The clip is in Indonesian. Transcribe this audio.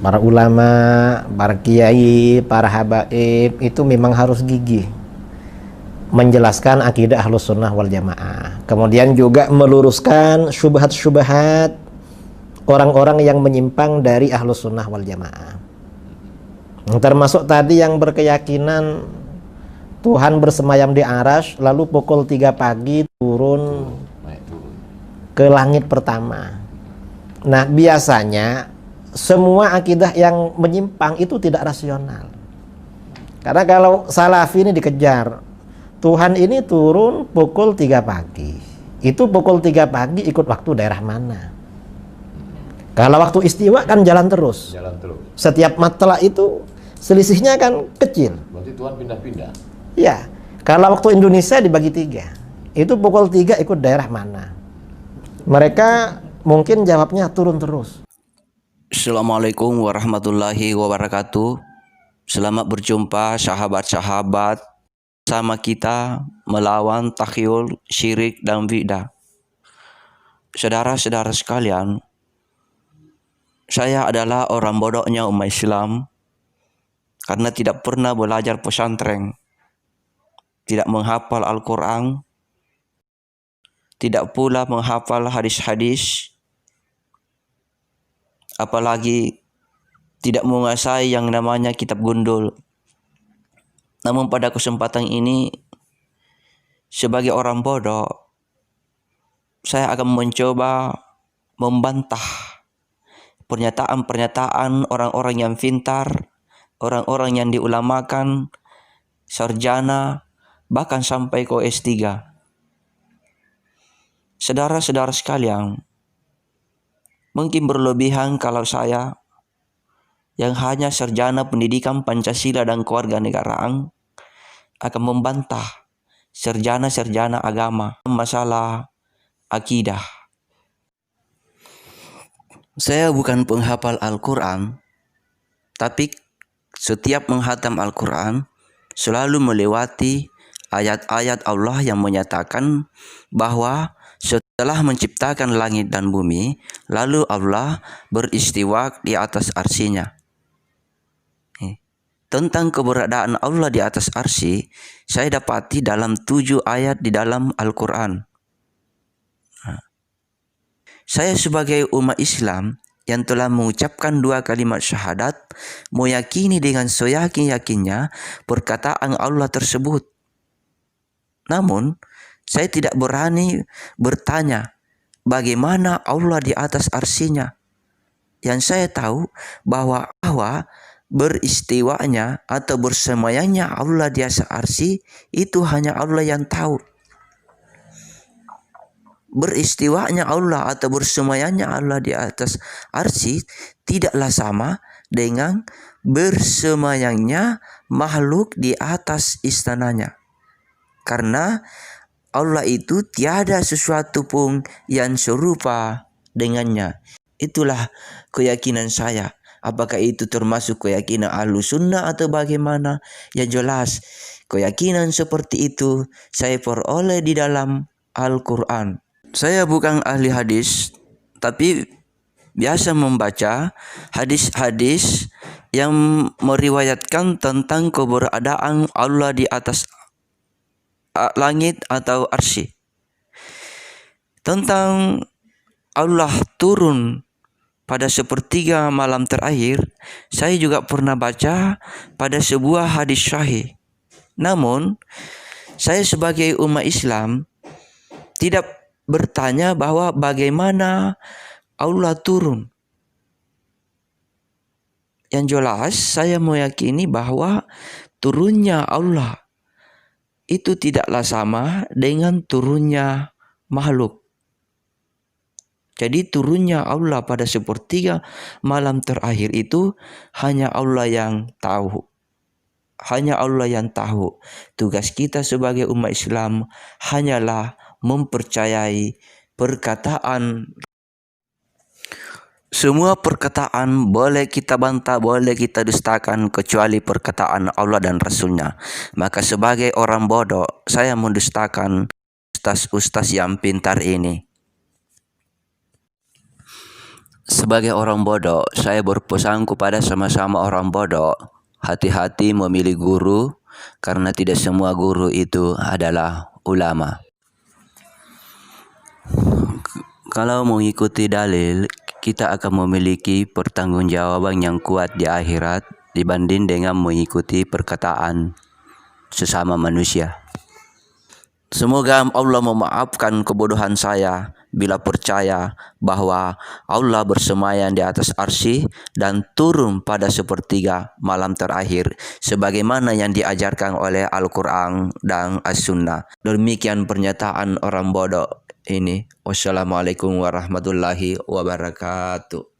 para ulama, para kiai, para habaib itu memang harus gigih menjelaskan akidah Ahlus Sunnah wal Jamaah. Kemudian juga meluruskan syubhat-syubhat orang-orang yang menyimpang dari Ahlus Sunnah wal Jamaah. Termasuk tadi yang berkeyakinan Tuhan bersemayam di arasy lalu pukul 3 pagi turun ke langit pertama. Nah, biasanya semua akidah yang menyimpang itu tidak rasional. Karena kalau salafi ini dikejar, Tuhan ini turun pukul 3 pagi. Itu pukul 3 pagi ikut waktu daerah mana? Kalau waktu istiwa kan jalan terus. Jalan terus. Setiap matla itu selisihnya kan kecil. Berarti Tuhan pindah-pindah. Ya. Kalau waktu Indonesia dibagi 3. Itu pukul 3 ikut daerah mana? Mereka mungkin jawabnya turun terus. Assalamualaikum warahmatullahi wabarakatuh. Selamat berjumpa sahabat-sahabat sama kita melawan takhyul, syirik, dan bid'ah. Saudara-saudara sekalian, saya adalah orang bodohnya umat Islam karena tidak pernah belajar pesantren, tidak menghafal Al-Quran, tidak pula menghafal hadis-hadis, apalagi tidak menguasai yang namanya kitab gundul. Namun pada kesempatan ini, sebagai orang bodoh, saya akan mencoba membantah pernyataan-pernyataan orang-orang yang pintar, orang-orang yang diulamakan, sarjana, bahkan sampai ke S3. Saudara-saudara sekalian, mungkin berlebihan kalau saya yang hanya sarjana pendidikan Pancasila dan kewarganegaraan akan membantah sarjana-sarjana agama masalah akidah. Saya bukan penghafal Al-Quran, tapi setiap menghatam Al-Quran selalu melewati ayat-ayat Allah yang menyatakan bahwa setelah menciptakan langit dan bumi, lalu Allah beristiwa di atas arsy-Nya. Tentang keberadaan Allah di atas arsy, saya dapati dalam 7 ayat di dalam Al-Quran. Saya sebagai umat Islam yang telah mengucapkan 2 kalimat syahadat, meyakini dengan seyakin-yakinnya perkataan Allah tersebut. Namun, saya tidak berani bertanya bagaimana Allah di atas arsy-Nya. Yang saya tahu bahwa beristiwanya atau bersemayamnya Allah di atas arsy itu hanya Allah yang tahu. Beristiwanya Allah atau bersemayamnya Allah di atas arsy tidaklah sama dengan bersemayamnya makhluk di atas istananya. Karena Allah itu tiada sesuatu pun yang serupa dengannya. Itulah keyakinan saya. Apakah itu termasuk keyakinan Ahlus Sunnah atau bagaimana? Ya jelas, keyakinan seperti itu saya peroleh di dalam Al-Quran. Saya bukan ahli hadis, tapi biasa membaca hadis-hadis yang meriwayatkan tentang keberadaan Allah di atas langit atau arsy. Tentang Allah turun pada sepertiga malam terakhir, saya juga pernah baca pada sebuah hadis sahih. Namun, saya sebagai umat Islam tidak bertanya bahwa bagaimana Allah turun. Yang jelas, saya meyakini bahwa turunnya Allah itu tidaklah sama dengan turunnya makhluk. Jadi turunnya Allah pada sepertiga malam terakhir itu hanya Allah yang tahu. Hanya Allah yang tahu. Tugas kita sebagai umat Islam hanyalah mempercayai perkataan. Semua perkataan boleh kita bantah, boleh kita dustakan kecuali perkataan Allah dan Rasulnya. Maka sebagai orang bodoh, saya mendustakan ustaz-ustaz yang pintar ini. Sebagai orang bodoh, saya berpesan kepada sama-sama orang bodoh, hati-hati memilih guru, karena tidak semua guru itu adalah ulama. Kalau mengikuti dalil, kita akan memiliki pertanggungjawaban yang kuat di akhirat dibanding dengan mengikuti perkataan sesama manusia. Semoga Allah memaafkan kebodohan saya bila percaya bahwa Allah bersemayam di atas arsy dan turun pada sepertiga malam terakhir sebagaimana yang diajarkan oleh Al-Quran dan As-Sunnah. Demikian pernyataan orang bodoh ini. Wassalamualaikum warahmatullahi wabarakatuh.